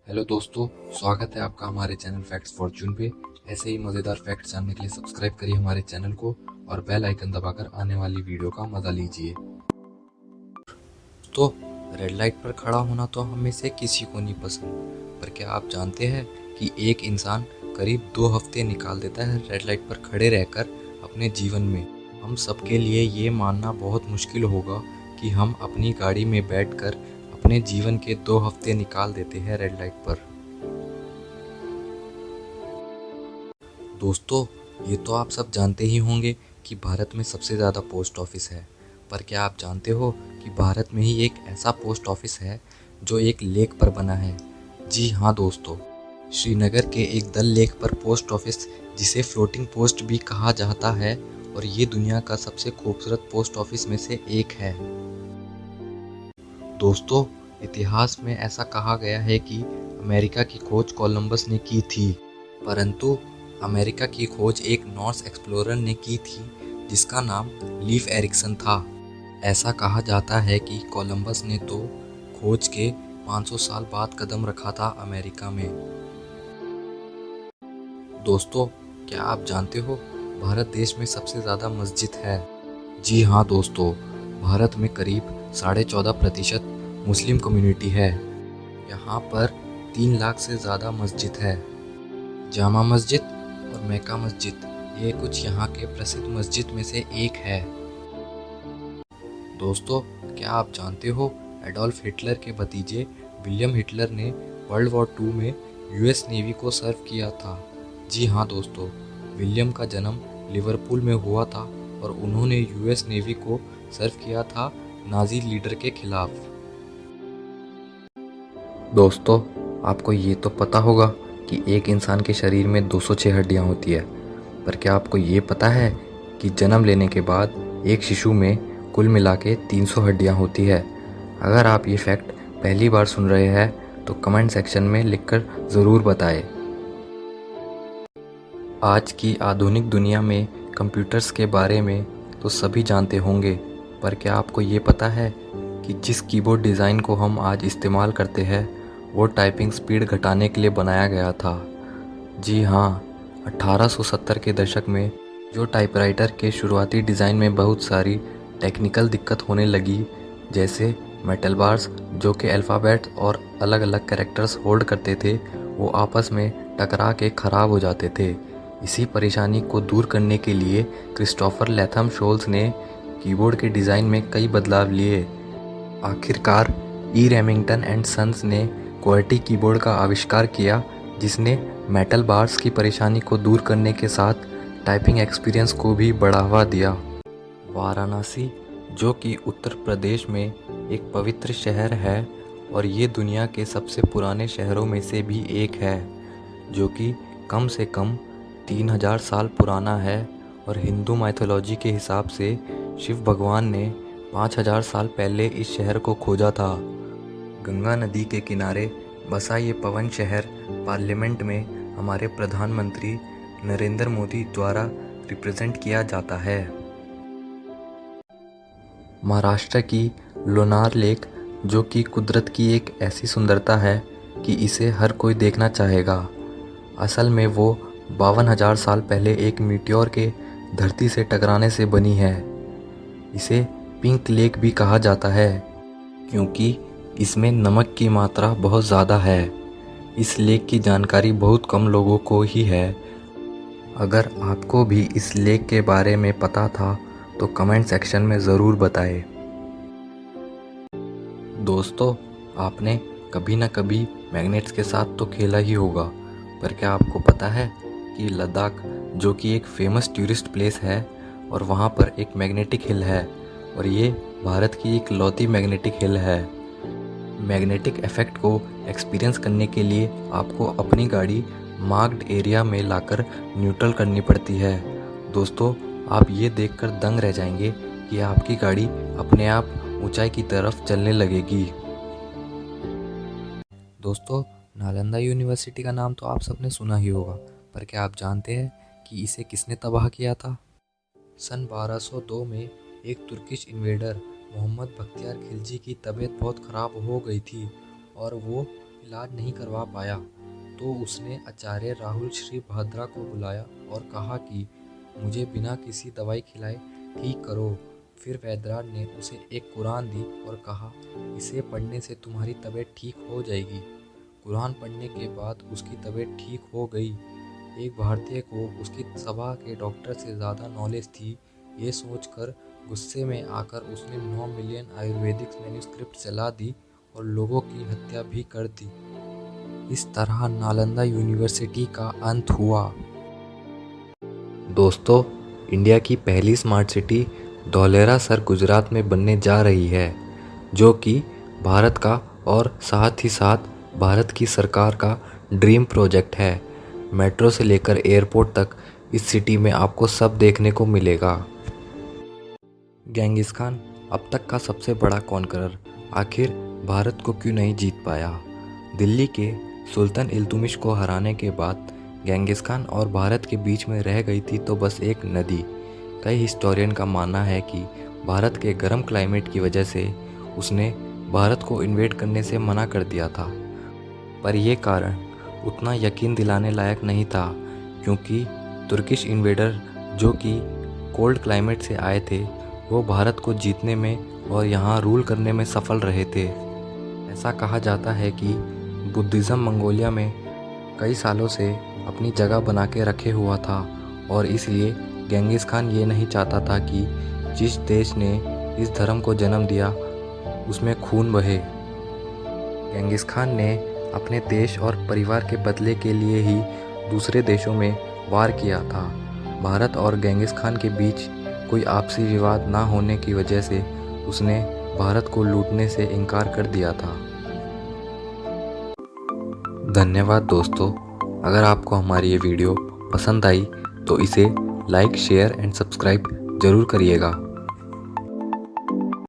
Hello दोस्तों, स्वागत है आपका हमारे चैनल फैक्ट्स फॉर्च्यून पे। ऐसे ही मज़ेदार फैक्ट्स जानने के लिए सब्सक्राइब करिए हमारे चैनल को और बेल आइकन दबाकर आने वाली वीडियो का मज़ा लीजिए। तो रेड लाइट पर खड़ा होना तो हम में से किसी को नहीं पसंद, पर क्या आप जानते हैं कि एक इंसान करीब 2 हफ्ते निकाल देता है रेड लाइट पर खड़े रहकर अपने जीवन में। हम सबके लिए ये मानना बहुत मुश्किल होगा कि हम अपनी गाड़ी में बैठकर अपने जीवन के 2 हफ्ते निकाल देते हैं रेड लाइट पर। दोस्तों, ये तो आप सब जानते ही होंगे कि भारत में सबसे ज़्यादा पोस्ट ऑफिस है। पर क्या आप जानते हो कि भारत में ही एक ऐसा पोस्ट ऑफिस है जो एक लेक पर बना है? जी हाँ दोस्तों, श्रीनगर के एक दल लेक पर पोस्ट ऑफिस, जिसे फ्लोटिंग पोस्ट भी कहा जाता है, और ये दुनिया का सबसे खूबसूरत पोस्ट ऑफिस में से एक है। दोस्तों, इतिहास में ऐसा कहा गया है कि अमेरिका की खोज कोलंबस ने की थी, परंतु अमेरिका की खोज एक नॉर्स एक्सप्लोरर ने की थी जिसका नाम लीफ एरिक्सन था। ऐसा कहा जाता है कि कोलंबस ने तो खोज के 500 साल बाद कदम रखा था अमेरिका में। दोस्तों, क्या आप जानते हो भारत देश में सबसे ज़्यादा मस्जिद है? जी हाँ दोस्तों, भारत में करीब 14.5% मुस्लिम कम्युनिटी है। यहाँ पर 3 लाख से ज़्यादा मस्जिद है। जामा मस्जिद और मेका मस्जिद, ये कुछ यहाँ के प्रसिद्ध मस्जिद में से एक है। दोस्तों, क्या आप जानते हो एडोल्फ हिटलर के भतीजे विलियम हिटलर ने वर्ल्ड वॉर 2 में यूएस नेवी को सर्व किया था? जी हाँ दोस्तों, विलियम का जन्म लिवरपूल में हुआ था और उन्होंने यूएस नेवी को सर्व किया था नाजी लीडर के खिलाफ। दोस्तों, आपको ये तो पता होगा कि एक इंसान के शरीर में 206 हड्डियां होती है, पर क्या आपको ये पता है कि जन्म लेने के बाद एक शिशु में कुल मिला के 300 हड्डियां होती है? अगर आप ये फैक्ट पहली बार सुन रहे हैं तो कमेंट सेक्शन में लिखकर ज़रूर बताएं। आज की आधुनिक दुनिया में कंप्यूटर्स के बारे में तो सभी जानते होंगे, पर क्या आपको ये पता है कि जिस कीबोर्ड डिज़ाइन को हम आज इस्तेमाल करते हैं वो टाइपिंग स्पीड घटाने के लिए बनाया गया था? जी हाँ, 1870 के दशक में जो टाइपराइटर के शुरुआती डिज़ाइन में बहुत सारी टेक्निकल दिक्कत होने लगी, जैसे मेटल बार्स जो कि अल्फ़ाबेट और अलग अलग कैरेक्टर्स होल्ड करते थे, वो आपस में टकरा के ख़राब हो जाते थे। इसी परेशानी को दूर करने के लिए क्रिस्टोफर लैथम शोल्स ने कीबोर्ड के डिज़ाइन में कई बदलाव लिए। आखिरकार ई रेमिंगटन एंड सन्स ने क्वर्टी कीबोर्ड का आविष्कार किया, जिसने मेटल बार्स की परेशानी को दूर करने के साथ टाइपिंग एक्सपीरियंस को भी बढ़ावा दिया। वाराणसी, जो कि उत्तर प्रदेश में एक पवित्र शहर है और ये दुनिया के सबसे पुराने शहरों में से भी एक है, जो कि कम से कम 3000 साल पुराना है, और हिंदू माइथोलॉजी के हिसाब से शिव भगवान ने 5000 साल पहले इस शहर को खोजा था। गंगा नदी के किनारे बसा ये पवन शहर पार्लियामेंट में हमारे प्रधानमंत्री नरेंद्र मोदी द्वारा रिप्रेजेंट किया जाता है। महाराष्ट्र की लोनार लेक, जो कि कुदरत की एक ऐसी सुंदरता है कि इसे हर कोई देखना चाहेगा। असल में वो 52,000 साल पहले एक मीटियोर के धरती से टकराने से बनी है। इसे पिंक लेक भी कहा जाता है क्योंकि इसमें नमक की मात्रा बहुत ज़्यादा है। इस लेक की जानकारी बहुत कम लोगों को ही है। अगर आपको भी इस लेक के बारे में पता था तो कमेंट सेक्शन में ज़रूर बताएं। दोस्तों, आपने कभी ना कभी मैग्नेट्स के साथ तो खेला ही होगा, पर क्या आपको पता है कि लद्दाख, जो कि एक फेमस टूरिस्ट प्लेस है, और वहाँ पर एक मैग्नेटिक हिल है, और ये भारत की एक लौती मैग्नेटिक हिल है। मैग्नेटिक इफेक्ट को एक्सपीरियंस करने के लिए आपको अपनी गाड़ी मार्क्ड एरिया में लाकर न्यूट्रल करनी पड़ती है। दोस्तों, आप ये देखकर दंग रह जाएंगे कि आपकी गाड़ी अपने आप ऊंचाई की तरफ चलने लगेगी। दोस्तों, नालंदा यूनिवर्सिटी का नाम तो आप सबने सुना ही होगा, पर क्या आप जानते हैं कि इसे किसने तबाह किया था? सन 1202 में एक तुर्किश इन्वेडर मोहम्मद बख्तियार खिलजी की तबीयत बहुत ख़राब हो गई थी और वो इलाज नहीं करवा पाया तो उसने आचार्य राहुल श्रीभद्रा को बुलाया और कहा कि मुझे बिना किसी दवाई खिलाए ठीक करो। फिर वैद्यराज ने उसे एक कुरान दी और कहा, इसे पढ़ने से तुम्हारी तबीयत ठीक हो जाएगी। कुरान पढ़ने के बाद उसकी तबीयत ठीक हो गई। एक भारतीय को उसकी सभा के डॉक्टर से ज़्यादा नॉलेज थी, ये सोचकर गुस्से में आकर उसने 9 मिलियन आयुर्वेदिक मैन्युस्क्रिप्ट जला दी और लोगों की हत्या भी कर दी। इस तरह नालंदा यूनिवर्सिटी का अंत हुआ। दोस्तों, इंडिया की पहली smart city Dholera sir Gujarat में बनने जा रही है, जो कि भारत का और साथ ही साथ भारत की सरकार का ड्रीम प्रोजेक्ट है। मेट्रो से लेकर एयरपोर्ट तक इस सिटी में आपको सब देखने को मिलेगा। गेंगिस खान अब तक का सबसे बड़ा कॉन्करर आखिर भारत को क्यों नहीं जीत पाया? दिल्ली के सुल्तान इल्तुमिश को हराने के बाद गेंगिस खान और भारत के बीच में रह गई थी तो बस एक नदी। कई हिस्टोरियन का मानना है कि भारत के गर्म क्लाइमेट की वजह से उसने भारत को इन्वेड करने से मना कर दिया था, पर यह कारण उतना यकीन दिलाने लायक नहीं था, क्योंकि तुर्किश इन्वेडर जो कि कोल्ड क्लाइमेट से आए थे वो भारत को जीतने में और यहाँ रूल करने में सफल रहे थे। ऐसा कहा जाता है कि बुद्धिज़्म मंगोलिया में कई सालों से अपनी जगह बना के रखे हुआ था और इसलिए गेंगिस खान ये नहीं चाहता था कि जिस देश ने इस धर्म को जन्म दिया उसमें खून बहे। गेंगिस खान ने अपने देश और परिवार के बदले के लिए ही दूसरे देशों में वार किया था। भारत और गेंगिस खान के बीच कोई आपसी विवाद ना होने की वजह से उसने भारत को लूटने से इनकार कर दिया था। धन्यवाद दोस्तों, अगर आपको हमारी ये वीडियो पसंद आई तो इसे लाइक, शेयर एंड सब्सक्राइब ज़रूर करिएगा।